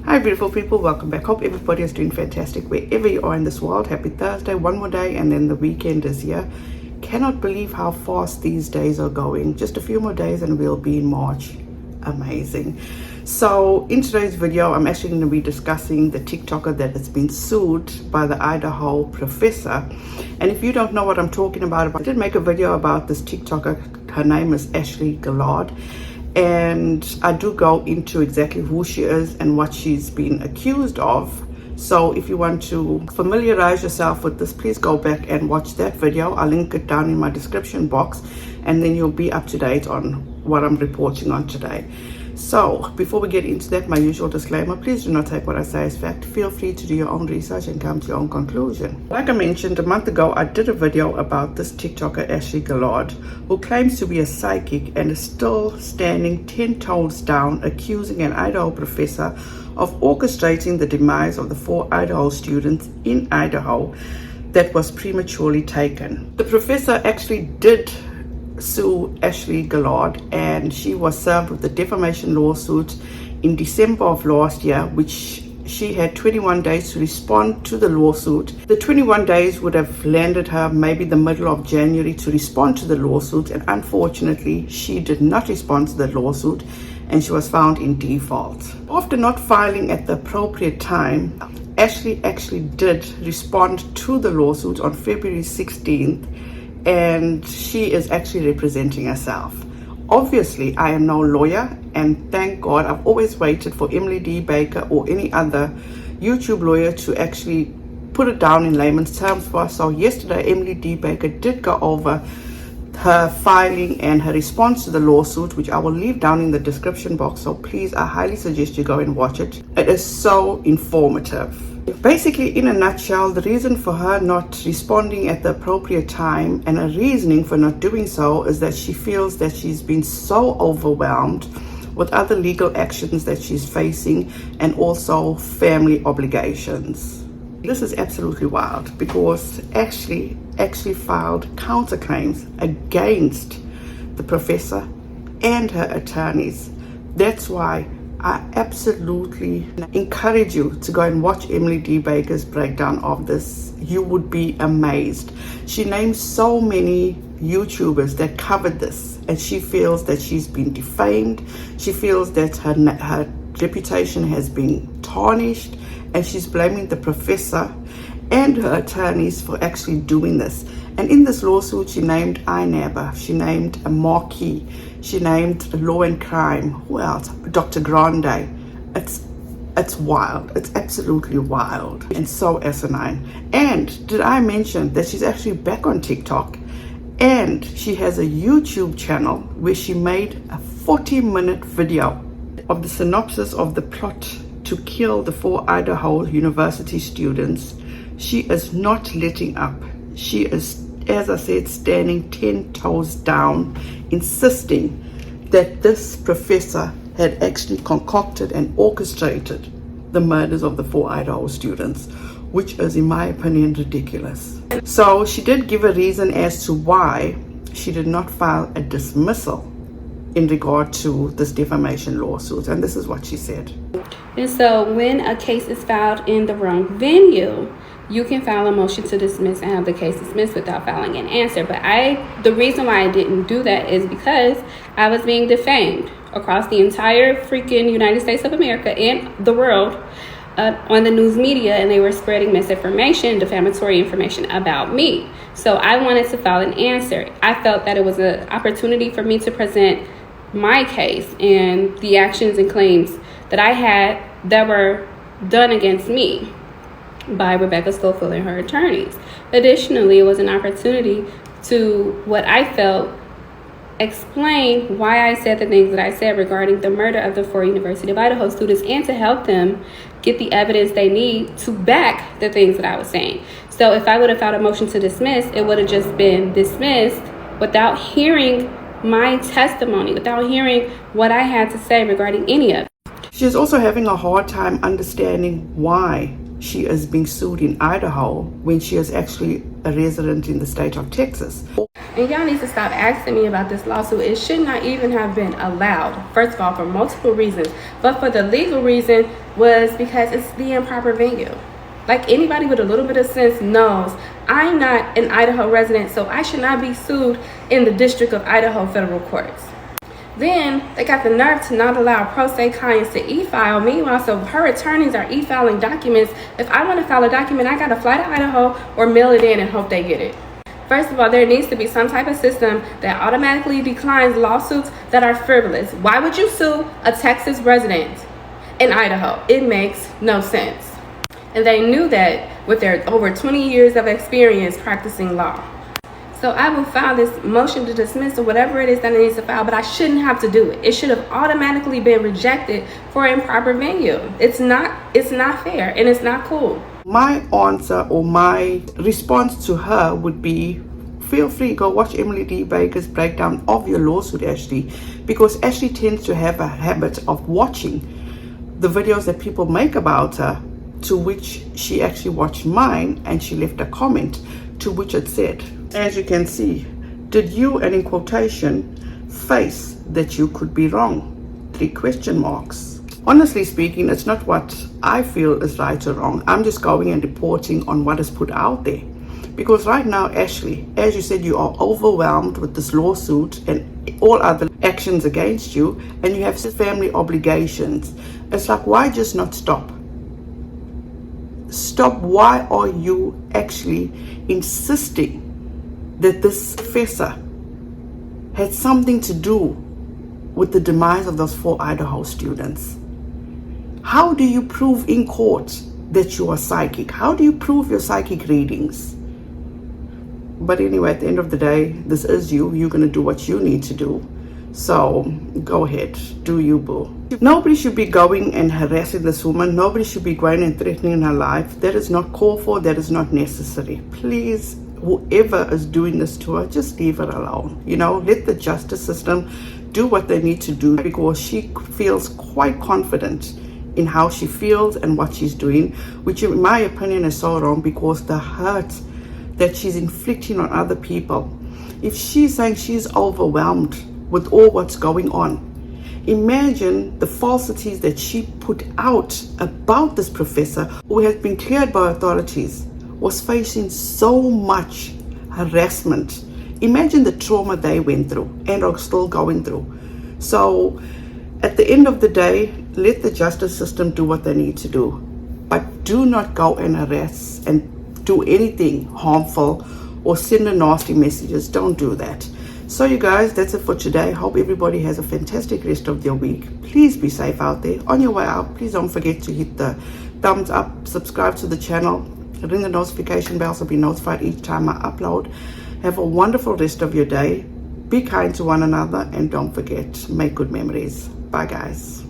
Hi beautiful people, welcome back. Hope everybody is doing fantastic wherever you are in this world. Happy Thursday, one more day and then the weekend is here. Cannot believe how fast these days are going. Just a few more days and we'll be in March. Amazing. So in today's video, I'm actually going to be discussing the TikToker that has been sued by the Idaho professor. And if you don't know what I'm talking about, I did make a video about this TikToker. Her name is Ashley Guillard. And I do go into exactly who she is and what she's been accused of. So if you want to familiarize yourself with this, please go back and watch that video. I'll link it down in my description box and then you'll be up to date on what I'm reporting on today. So before we get into that, my usual disclaimer, please do not take what I say as fact. Feel free to do your own research and come to your own conclusion. Like I mentioned, a month ago, I did a video about this TikToker, Ashley Guillard, who claims to be a psychic and is still standing 10 toes down, accusing an Idaho professor of orchestrating the demise of the 4 Idaho students in Idaho that was prematurely taken. The professor actually did sue Ashley Guillard, and she was served with a defamation lawsuit in December of last year, which she had 21 days to respond to the lawsuit. The 21 days would have landed her maybe the middle of January to respond to the lawsuit, and unfortunately she did not respond to the lawsuit and she was found in default. After not filing at the appropriate time, Ashley actually did respond to the lawsuit on February 16th, and she is actually representing herself. Obviously, I am no lawyer, and thank God I've always waited for Emily D. Baker or any other YouTube lawyer to actually put it down in layman's terms for us. So yesterday, Emily D. Baker did go over her filing and her response to the lawsuit, which I will leave down in the description box. So please, I highly suggest you go and watch it. It is so informative. Basically, in a nutshell, the reason for her not responding at the appropriate time and a reasoning for not doing so is that she feels that she's been so overwhelmed with other legal actions that she's facing and also family obligations. This is absolutely wild because Ashley actually filed counterclaims against the professor and her attorneys. That's why I absolutely encourage you to go and watch Emily D. Baker's breakdown of this. You would be amazed. She names so many YouTubers that covered this, and she feels that she's been defamed. She feels that her reputation has been tarnished, and she's blaming the professor and her attorneys for actually doing this. And in this lawsuit, she named INABA, she named Marquis, she named Law and Crime, who else? Dr. Grande. It's wild. It's absolutely wild and so asinine. And did I mention that she's actually back on TikTok, and she has a YouTube channel where she made a 40-minute video of the synopsis of the plot to kill the 4 Idaho University students. She is not letting up. She is, as I said, standing 10 toes down, insisting that this professor had actually concocted and orchestrated the murders of the 4 Idaho students, which is, in my opinion, ridiculous. So she did give a reason as to why she did not file a dismissal in regard to this defamation lawsuit, and this is what she said. And so when a case is filed in the wrong venue, you can file a motion to dismiss and have the case dismissed without filing an answer. But the reason why I didn't do that is because I was being defamed across the entire freaking United States of America and the world on the news media, and they were spreading misinformation, defamatory information about me. So I wanted to file an answer. I felt that it was an opportunity for me to present my case and the actions and claims that I had that were done against me by Rebecca Schofield and her attorneys. Additionally, it was an opportunity to, what I felt, explain why I said the things that I said regarding the murder of the 4 University of Idaho students, and to help them get the evidence they need to back the things that I was saying. So if I would have filed a motion to dismiss, it would have just been dismissed without hearing my testimony, without hearing what I had to say regarding any of it. She is also having a hard time understanding why she is being sued in Idaho when she is actually a resident in the state of Texas. And y'all need to stop asking me about this lawsuit. It should not even have been allowed. First of all, for multiple reasons. But for the legal reason was because it's the improper venue. Like anybody with a little bit of sense knows I'm not an Idaho resident, so I should not be sued in the District of Idaho federal courts. Then they got the nerve to not allow pro se clients to e-file. Meanwhile, so her attorneys are e-filing documents. If I want to file a document, I got to fly to Idaho or mail it in and hope they get it. First of all, there needs to be some type of system that automatically declines lawsuits that are frivolous. Why would you sue a Texas resident in Idaho? It makes no sense. And they knew that with their over 20 years of experience practicing law. So I will file this motion to dismiss or whatever it is that it needs to file, but I shouldn't have to do it. It should have automatically been rejected for improper venue. It's not fair and it's not cool. My answer or my response to her would be, feel free, go watch Emily D. Baker's breakdown of your lawsuit, Ashley, because Ashley tends to have a habit of watching the videos that people make about her, to which she actually watched mine and she left a comment to which it said, as you can see, did you, and in quotation, face that you could be wrong? 3 question marks. Honestly speaking, it's not what I feel is right or wrong. I'm just going and reporting on what is put out there. Because right now, Ashley, as you said, you are overwhelmed with this lawsuit and all other actions against you, and you have family obligations. It's like, why just not stop? Stop. Why are you actually insisting that this professor had something to do with the demise of those 4 Idaho students? How do you prove in court that you are psychic? How do you prove your psychic readings? But anyway, at the end of the day, this is you. You're going to do what you need to do. So go ahead, do you, boo. Nobody should be going and harassing this woman. Nobody should be going and threatening her life. That is not called for. That is not necessary. Please, whoever is doing this to her, just leave her alone. You know, let the justice system do what they need to do, because she feels quite confident in how she feels and what she's doing, which in my opinion is so wrong, because the hurt that she's inflicting on other people. If she's saying she's overwhelmed with all what's going on, imagine the falsities that she put out about this professor who has been cleared by authorities, was facing so much harassment. Imagine the trauma they went through and are still going through. So at the end of the day, let the justice system do what they need to do, but do not go and harass and do anything harmful or send a nasty messages. Don't do that. So you guys, that's it for today. Hope everybody has a fantastic rest of their week. Please be safe out there. On your way out, please don't forget to hit the thumbs up, subscribe to the channel, ring the notification bell so be notified each time I upload. Have a wonderful rest of your day. Be kind to one another, and don't forget, make good memories. Bye guys.